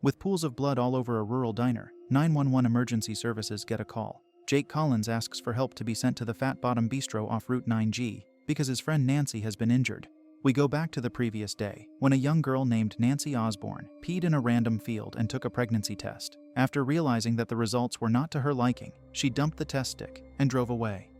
With pools of blood all over a rural diner, 911 emergency services get a call. Jake Collins asks for help to be sent to the Fat Bottom Bistro off Route 9G because his friend Nancy has been injured. We go back to the previous day, when a young girl named Nancy Osborne peed in a random field and took a pregnancy test. After realizing that the results were not to her liking, she dumped the test stick and drove away.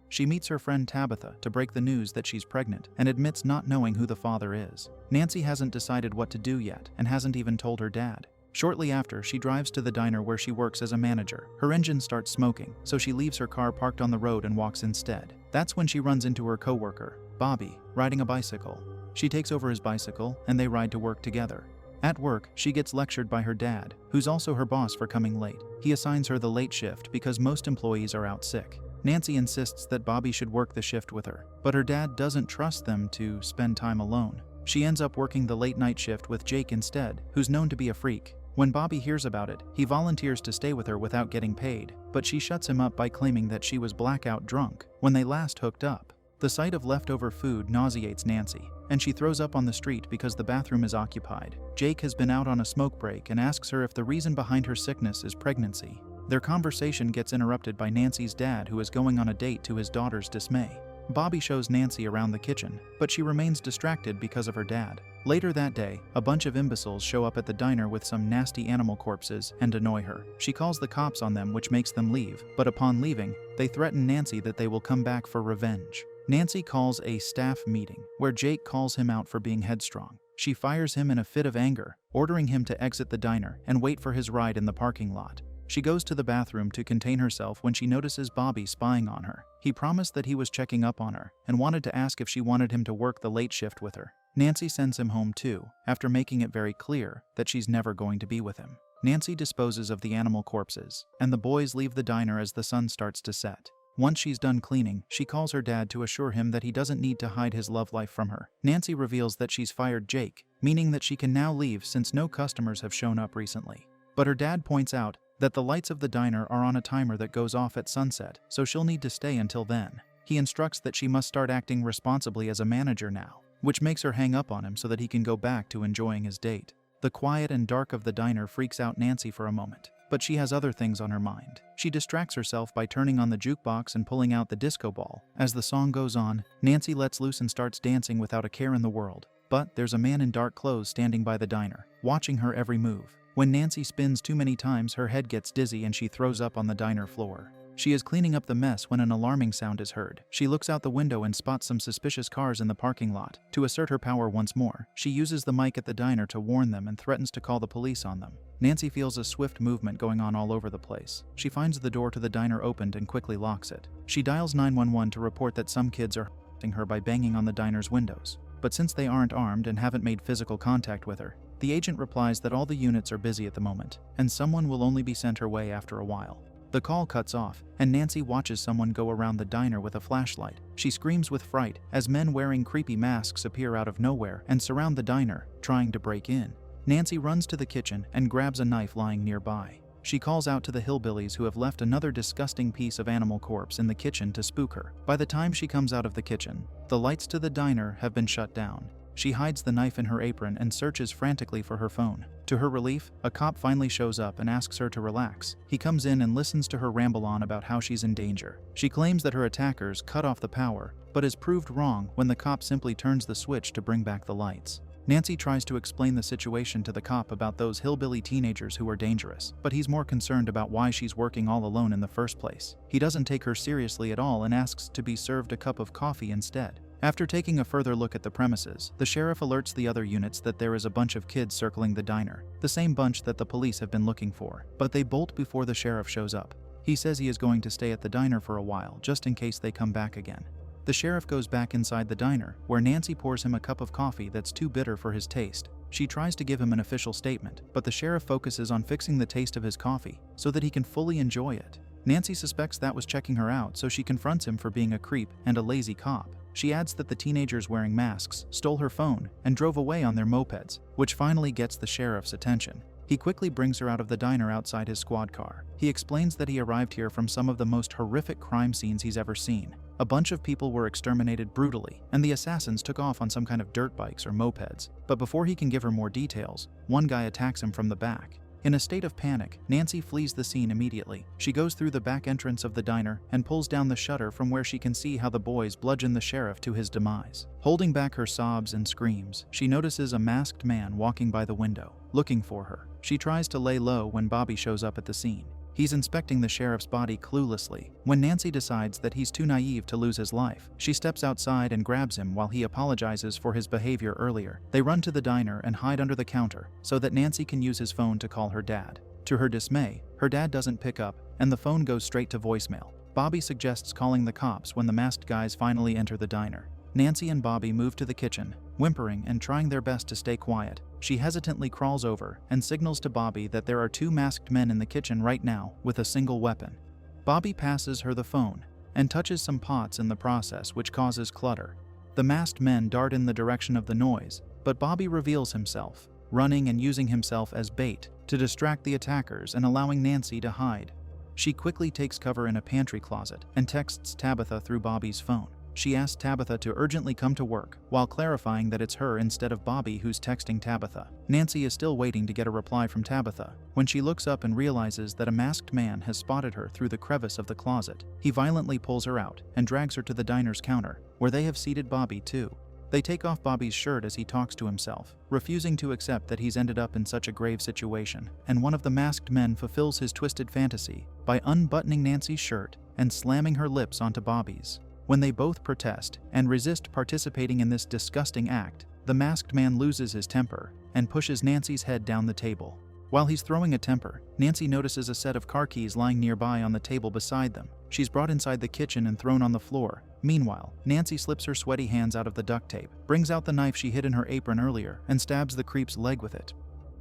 She meets her friend Tabitha to break the news that she's pregnant and admits not knowing who the father is. Nancy hasn't decided what to do yet and hasn't even told her dad. Shortly after, she drives to the diner where she works as a manager. Her engine starts smoking, so she leaves her car parked on the road and walks instead. That's when she runs into her coworker, Bobby, riding a bicycle. She takes over his bicycle, and they ride to work together. At work, she gets lectured by her dad, who's also her boss for coming late. He assigns her the late shift because most employees are out sick. Nancy insists that Bobby should work the shift with her, but her dad doesn't trust them to spend time alone. She ends up working the late night shift with Jake instead, who's known to be a freak. When Bobby hears about it, he volunteers to stay with her without getting paid, but she shuts him up by claiming that she was blackout drunk when they last hooked up. The sight of leftover food nauseates Nancy, and she throws up on the street because the bathroom is occupied. Jake has been out on a smoke break and asks her if the reason behind her sickness is pregnancy. Their conversation gets interrupted by Nancy's dad, who is going on a date to his daughter's dismay. Bobby shows Nancy around the kitchen, but she remains distracted because of her dad. Later that day, a bunch of imbeciles show up at the diner with some nasty animal corpses and annoy her. She calls the cops on them, which makes them leave, but upon leaving, they threaten Nancy that they will come back for revenge. Nancy calls a staff meeting, where Jake calls him out for being headstrong. She fires him in a fit of anger, ordering him to exit the diner and wait for his ride in the parking lot. She goes to the bathroom to contain herself when she notices Bobby spying on her. He promised that he was checking up on her and wanted to ask if she wanted him to work the late shift with her. Nancy sends him home too, after making it very clear that she's never going to be with him. Nancy disposes of the animal corpses, and the boys leave the diner as the sun starts to set. Once she's done cleaning, she calls her dad to assure him that he doesn't need to hide his love life from her. Nancy reveals that she's fired Jake, meaning that she can now leave since no customers have shown up recently. But her dad points out that the lights of the diner are on a timer that goes off at sunset, so she'll need to stay until then. He instructs that she must start acting responsibly as a manager now, which makes her hang up on him so that he can go back to enjoying his date. The quiet and dark of the diner freaks out Nancy for a moment, but she has other things on her mind. She distracts herself by turning on the jukebox and pulling out the disco ball. As the song goes on, Nancy lets loose and starts dancing without a care in the world. But there's a man in dark clothes standing by the diner, watching her every move. When Nancy spins too many times, her head gets dizzy and she throws up on the diner floor. She is cleaning up the mess when an alarming sound is heard. She looks out the window and spots some suspicious cars in the parking lot. To assert her power once more, she uses the mic at the diner to warn them and threatens to call the police on them. Nancy feels a swift movement going on all over the place. She finds the door to the diner opened and quickly locks it. She dials 911 to report that some kids are harassing her by banging on the diner's windows. But since they aren't armed and haven't made physical contact with her, the agent replies that all the units are busy at the moment, and someone will only be sent her way after a while. The call cuts off, and Nancy watches someone go around the diner with a flashlight. She screams with fright as men wearing creepy masks appear out of nowhere and surround the diner, trying to break in. Nancy runs to the kitchen and grabs a knife lying nearby. She calls out to the hillbillies who have left another disgusting piece of animal corpse in the kitchen to spook her. By the time she comes out of the kitchen, the lights to the diner have been shut down. She hides the knife in her apron and searches frantically for her phone. To her relief, a cop finally shows up and asks her to relax. He comes in and listens to her ramble on about how she's in danger. She claims that her attackers cut off the power, but is proved wrong when the cop simply turns the switch to bring back the lights. Nancy tries to explain the situation to the cop about those hillbilly teenagers who are dangerous, but he's more concerned about why she's working all alone in the first place. He doesn't take her seriously at all and asks to be served a cup of coffee instead. After taking a further look at the premises, the sheriff alerts the other units that there is a bunch of kids circling the diner, the same bunch that the police have been looking for, but they bolt before the sheriff shows up. He says he is going to stay at the diner for a while, just in case they come back again. The sheriff goes back inside the diner, where Nancy pours him a cup of coffee that's too bitter for his taste. She tries to give him an official statement, but the sheriff focuses on fixing the taste of his coffee so that he can fully enjoy it. Nancy suspects that was checking her out, so she confronts him for being a creep and a lazy cop. She adds that the teenagers wearing masks stole her phone and drove away on their mopeds, which finally gets the sheriff's attention. He quickly brings her out of the diner outside his squad car. He explains that he arrived here from some of the most horrific crime scenes he's ever seen. A bunch of people were exterminated brutally, and the assassins took off on some kind of dirt bikes or mopeds. But before he can give her more details, one guy attacks him from the back. In a state of panic, Nancy flees the scene immediately. She goes through the back entrance of the diner and pulls down the shutter from where she can see how the boys bludgeon the sheriff to his demise. Holding back her sobs and screams, she notices a masked man walking by the window, looking for her. She tries to lay low when Bobby shows up at the scene. He's inspecting the sheriff's body cluelessly. When Nancy decides that he's too naive to lose his life, she steps outside and grabs him while he apologizes for his behavior earlier. They run to the diner and hide under the counter so that Nancy can use his phone to call her dad. To her dismay, her dad doesn't pick up, and the phone goes straight to voicemail. Bobby suggests calling the cops when the masked guys finally enter the diner. Nancy and Bobby move to the kitchen, whimpering and trying their best to stay quiet. She hesitantly crawls over and signals to Bobby that there are 2 masked men in the kitchen right now with a single weapon. Bobby passes her the phone and touches some pots in the process, which causes clutter. The masked men dart in the direction of the noise, but Bobby reveals himself, running and using himself as bait to distract the attackers and allowing Nancy to hide. She quickly takes cover in a pantry closet and texts Tabitha through Bobby's phone. She asks Tabitha to urgently come to work, while clarifying that it's her instead of Bobby who's texting Tabitha. Nancy is still waiting to get a reply from Tabitha when she looks up and realizes that a masked man has spotted her through the crevice of the closet. He violently pulls her out and drags her to the diner's counter, where they have seated Bobby too. They take off Bobby's shirt as he talks to himself, refusing to accept that he's ended up in such a grave situation, and one of the masked men fulfills his twisted fantasy by unbuttoning Nancy's shirt and slamming her lips onto Bobby's. When they both protest and resist participating in this disgusting act, the masked man loses his temper and pushes Nancy's head down the table. While he's throwing a temper, Nancy notices a set of car keys lying nearby on the table beside them. She's brought inside the kitchen and thrown on the floor. Meanwhile, Nancy slips her sweaty hands out of the duct tape, brings out the knife she hid in her apron earlier, and stabs the creep's leg with it.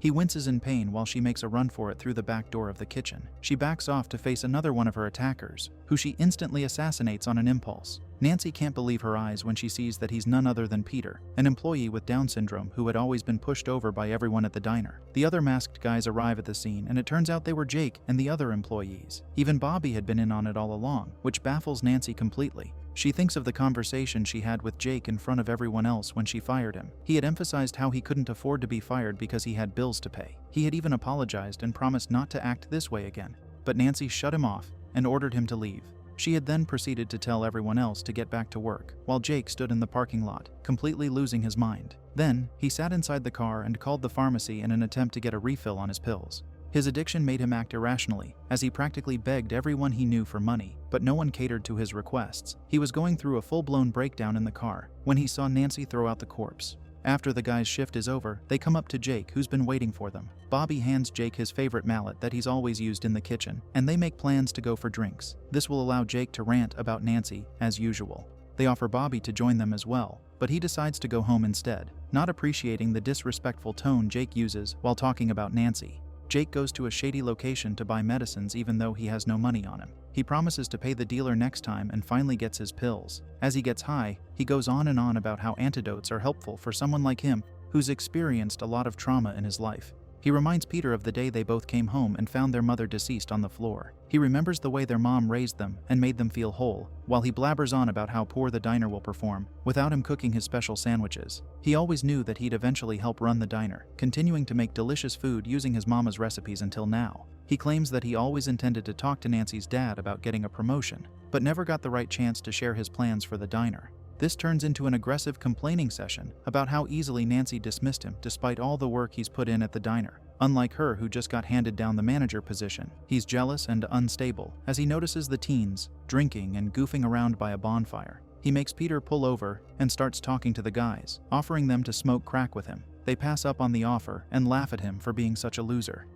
He winces in pain while she makes a run for it through the back door of the kitchen. She backs off to face another one of her attackers, who she instantly assassinates on an impulse. Nancy can't believe her eyes when she sees that he's none other than Peter, an employee with Down syndrome who had always been pushed over by everyone at the diner. The other masked guys arrive at the scene, and it turns out they were Jake and the other employees. Even Bobby had been in on it all along, which baffles Nancy completely. She thinks of the conversation she had with Jake in front of everyone else when she fired him. He had emphasized how he couldn't afford to be fired because he had bills to pay. He had even apologized and promised not to act this way again. But Nancy shut him off and ordered him to leave. She had then proceeded to tell everyone else to get back to work, while Jake stood in the parking lot, completely losing his mind. Then, he sat inside the car and called the pharmacy in an attempt to get a refill on his pills. His addiction made him act irrationally, as he practically begged everyone he knew for money, but no one catered to his requests. He was going through a full-blown breakdown in the car when he saw Nancy throw out the corpse. After the guy's shift is over, they come up to Jake, who's been waiting for them. Bobby hands Jake his favorite mallet that he's always used in the kitchen, and they make plans to go for drinks. This will allow Jake to rant about Nancy, as usual. They offer Bobby to join them as well, but he decides to go home instead, not appreciating the disrespectful tone Jake uses while talking about Nancy. Jake goes to a shady location to buy medicines even though he has no money on him. He promises to pay the dealer next time and finally gets his pills. As he gets high, he goes on and on about how antidotes are helpful for someone like him who's experienced a lot of trauma in his life. He reminds Peter of the day they both came home and found their mother deceased on the floor. He remembers the way their mom raised them and made them feel whole, while he blabbers on about how poor the diner will perform without him cooking his special sandwiches. He always knew that he'd eventually help run the diner, continuing to make delicious food using his mama's recipes until now. He claims that he always intended to talk to Nancy's dad about getting a promotion, but never got the right chance to share his plans for the diner. This turns into an aggressive complaining session about how easily Nancy dismissed him despite all the work he's put in at the diner. Unlike her, who just got handed down the manager position, he's jealous and unstable as he notices the teens drinking and goofing around by a bonfire. He makes Peter pull over and starts talking to the guys, offering them to smoke crack with him. They pass up on the offer and laugh at him for being such a loser.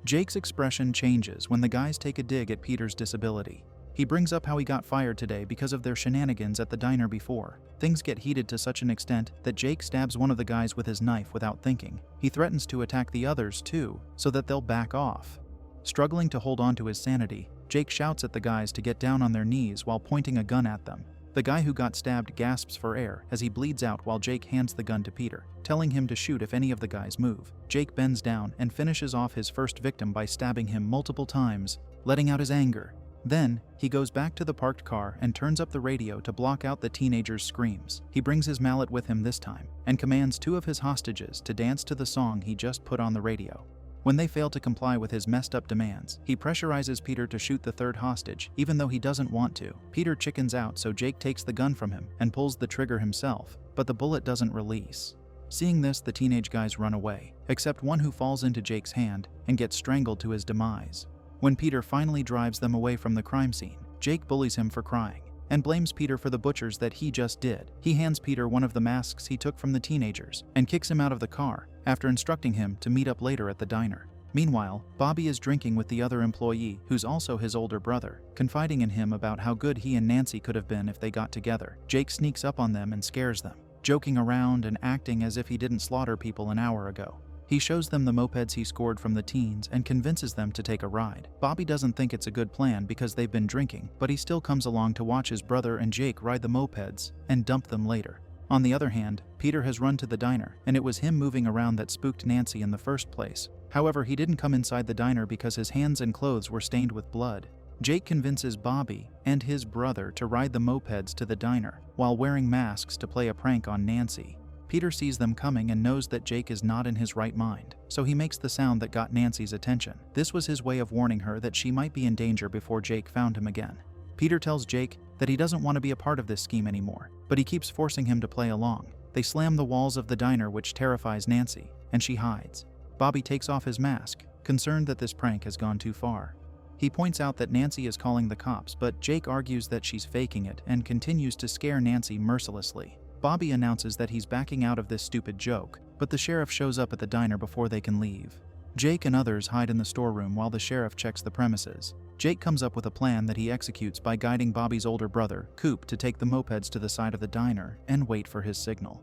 Jake's expression changes when the guys take a dig at Peter's disability. He brings up how he got fired today because of their shenanigans at the diner before. Things get heated to such an extent that Jake stabs one of the guys with his knife without thinking. He threatens to attack the others too, so that they'll back off. Struggling to hold on to his sanity, Jake shouts at the guys to get down on their knees while pointing a gun at them. The guy who got stabbed gasps for air as he bleeds out while Jake hands the gun to Peter, telling him to shoot if any of the guys move. Jake bends down and finishes off his first victim by stabbing him multiple times, letting out his anger. Then, he goes back to the parked car and turns up the radio to block out the teenager's screams. He brings his mallet with him this time, and commands 2 of his hostages to dance to the song he just put on the radio. When they fail to comply with his messed up demands, he pressurizes Peter to shoot the 3rd hostage, even though he doesn't want to. Peter chickens out, so Jake takes the gun from him and pulls the trigger himself, but the bullet doesn't release. Seeing this, the teenage guys run away, except one who falls into Jake's hand and gets strangled to his demise. When Peter finally drives them away from the crime scene, Jake bullies him for crying and blames Peter for the butchers that he just did. He hands Peter one of the masks he took from the teenagers and kicks him out of the car after instructing him to meet up later at the diner. Meanwhile, Bobby is drinking with the other employee, who's also his older brother, confiding in him about how good he and Nancy could have been if they got together. Jake sneaks up on them and scares them, joking around and acting as if he didn't slaughter people an hour ago. He shows them the mopeds he scored from the teens and convinces them to take a ride. Bobby doesn't think it's a good plan because they've been drinking, but he still comes along to watch his brother and Jake ride the mopeds and dump them later. On the other hand, Peter has run to the diner, and it was him moving around that spooked Nancy in the first place. However, he didn't come inside the diner because his hands and clothes were stained with blood. Jake convinces Bobby and his brother to ride the mopeds to the diner while wearing masks to play a prank on Nancy. Peter sees them coming and knows that Jake is not in his right mind, so he makes the sound that got Nancy's attention. This was his way of warning her that she might be in danger before Jake found him again. Peter tells Jake that he doesn't want to be a part of this scheme anymore, but he keeps forcing him to play along. They slam the walls of the diner, which terrifies Nancy, and she hides. Bobby takes off his mask, concerned that this prank has gone too far. He points out that Nancy is calling the cops, but Jake argues that she's faking it and continues to scare Nancy mercilessly. Bobby announces that he's backing out of this stupid joke, but the sheriff shows up at the diner before they can leave. Jake and others hide in the storeroom while the sheriff checks the premises. Jake comes up with a plan that he executes by guiding Bobby's older brother, Coop, to take the mopeds to the side of the diner and wait for his signal.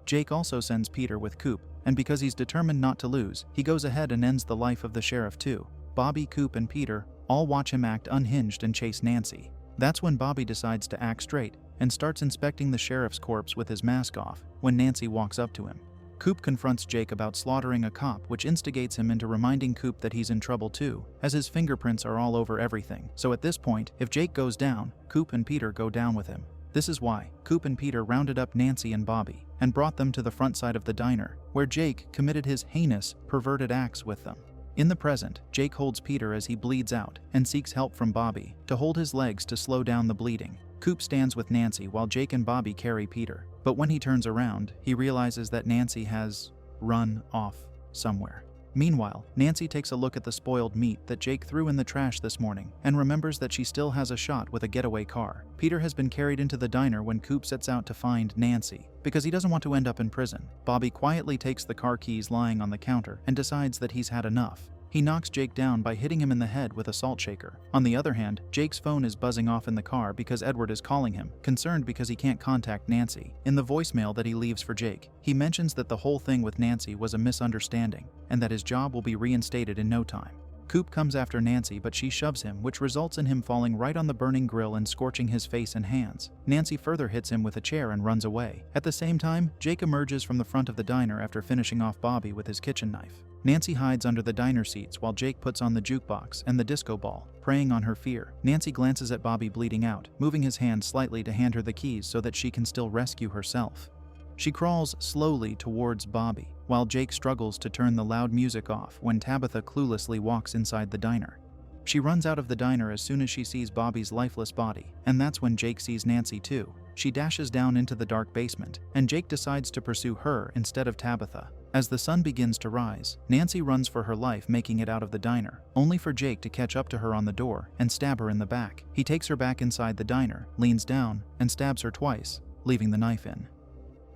Jake also sends Peter with Coop, and because he's determined not to lose, he goes ahead and ends the life of the sheriff too. Bobby, Coop, and Peter all watch him act unhinged and chase Nancy. That's when Bobby decides to act straight and starts inspecting the sheriff's corpse with his mask off when Nancy walks up to him. Coop confronts Jake about slaughtering a cop, which instigates him into reminding Coop that he's in trouble too, as his fingerprints are all over everything. So at this point, if Jake goes down, Coop and Peter go down with him. This is why Coop and Peter rounded up Nancy and Bobby and brought them to the front side of the diner, where Jake committed his heinous, perverted acts with them. In the present, Jake holds Peter as he bleeds out and seeks help from Bobby to hold his legs to slow down the bleeding. Coop stands with Nancy while Jake and Bobby carry Peter, but when he turns around, he realizes that Nancy has run off somewhere. Meanwhile, Nancy takes a look at the spoiled meat that Jake threw in the trash this morning and remembers that she still has a shot with a getaway car. Peter has been carried into the diner when Coop sets out to find Nancy, because he doesn't want to end up in prison. Bobby quietly takes the car keys lying on the counter and decides that he's had enough. He knocks Jake down by hitting him in the head with a salt shaker. On the other hand, Jake's phone is buzzing off in the car because Edward is calling him, concerned because he can't contact Nancy. In the voicemail that he leaves for Jake, he mentions that the whole thing with Nancy was a misunderstanding and that his job will be reinstated in no time. Coop comes after Nancy, but she shoves him, which results in him falling right on the burning grill and scorching his face and hands. Nancy further hits him with a chair and runs away. At the same time, Jake emerges from the front of the diner after finishing off Bobby with his kitchen knife. Nancy hides under the diner seats while Jake puts on the jukebox and the disco ball, preying on her fear. Nancy glances at Bobby bleeding out, moving his hand slightly to hand her the keys so that she can still rescue herself. She crawls slowly towards Bobby, while Jake struggles to turn the loud music off when Tabitha cluelessly walks inside the diner. She runs out of the diner as soon as she sees Bobby's lifeless body, and that's when Jake sees Nancy too. She dashes down into the dark basement, and Jake decides to pursue her instead of Tabitha. As the sun begins to rise, Nancy runs for her life, making it out of the diner, only for Jake to catch up to her on the door and stab her in the back. He takes her back inside the diner, leans down, and stabs her twice, leaving the knife in.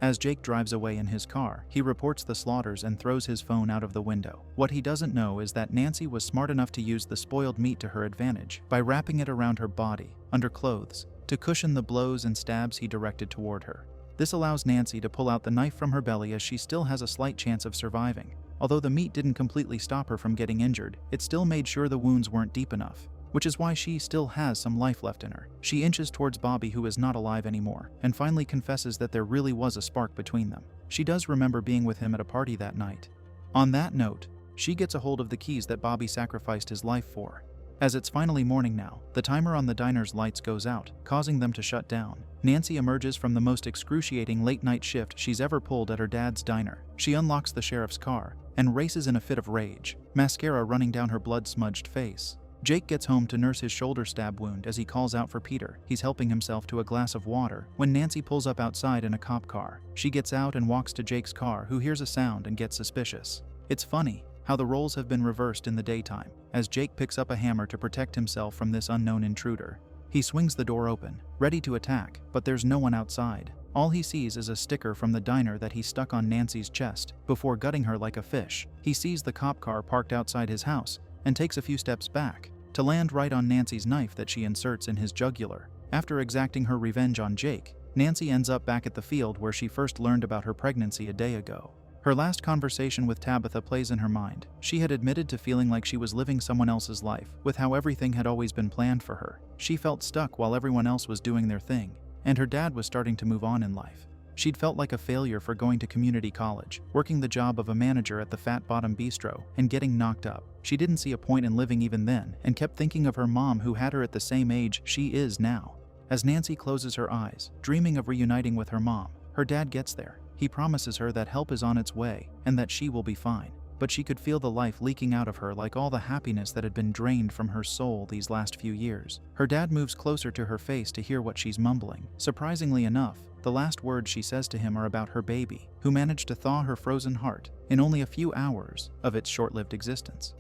As Jake drives away in his car, he reports the slaughters and throws his phone out of the window. What he doesn't know is that Nancy was smart enough to use the spoiled meat to her advantage by wrapping it around her body, under clothes, to cushion the blows and stabs he directed toward her. This allows Nancy to pull out the knife from her belly as she still has a slight chance of surviving. Although the meat didn't completely stop her from getting injured, it still made sure the wounds weren't deep enough, which is why she still has some life left in her. She inches towards Bobby, who is not alive anymore, and finally confesses that there really was a spark between them. She does remember being with him at a party that night. On that note, she gets a hold of the keys that Bobby sacrificed his life for. As it's finally morning now, the timer on the diner's lights goes out, causing them to shut down. Nancy emerges from the most excruciating late-night shift she's ever pulled at her dad's diner. She unlocks the sheriff's car and races in a fit of rage, mascara running down her blood-smudged face. Jake gets home to nurse his shoulder stab wound as he calls out for Peter. He's helping himself to a glass of water when Nancy pulls up outside in a cop car. She gets out and walks to Jake's car, who hears a sound and gets suspicious. It's funny how the roles have been reversed in the daytime, as Jake picks up a hammer to protect himself from this unknown intruder. He swings the door open, ready to attack, but there's no one outside. All he sees is a sticker from the diner that he stuck on Nancy's chest before gutting her like a fish. He sees the cop car parked outside his house and takes a few steps back to land right on Nancy's knife that she inserts in his jugular. After exacting her revenge on Jake, Nancy ends up back at the field where she first learned about her pregnancy a day ago. Her last conversation with Tabitha plays in her mind. She had admitted to feeling like she was living someone else's life, with how everything had always been planned for her. She felt stuck while everyone else was doing their thing, and her dad was starting to move on in life. She'd felt like a failure for going to community college, working the job of a manager at the Fat Bottom Bistro, and getting knocked up. She didn't see a point in living even then, and kept thinking of her mom who had her at the same age she is now. As Nancy closes her eyes, dreaming of reuniting with her mom, her dad gets there. He promises her that help is on its way, and that she will be fine. But she could feel the life leaking out of her, like all the happiness that had been drained from her soul these last few years. Her dad moves closer to her face to hear what she's mumbling. Surprisingly enough, the last words she says to him are about her baby, who managed to thaw her frozen heart in only a few hours of its short-lived existence.